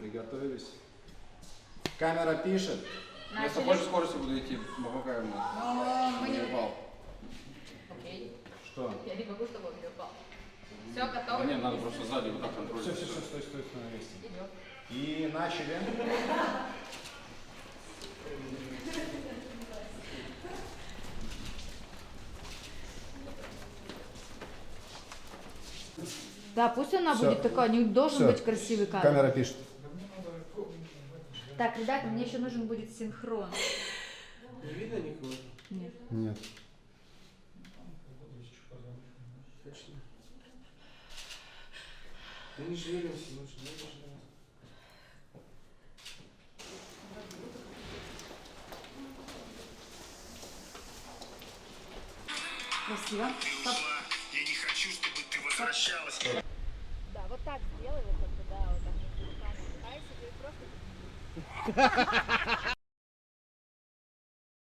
Приготовились. Камера пишет. Я с такой же скоростью буду идти, пока я не упал. Окей. Что? Я не могу с тобой не упал. Все, готово? Нет, надо просто сзади вот так контролировать. Все, стой на месте. Идет. И начали. Да, пусть она Всё. будет такая, не должен Всё. быть красивый кадр. Камера пишет. Так, ребята, мне еще нужен будет синхрон. Не видно никого? Нет. Нет. Точно. Да не шевелимся, лучше, не шевелимся. Красиво. Стоп. Я не хочу, чтобы ты возвращалась. Да, вот так сделай, вот как бы, да, вот так между руками. А если ты просто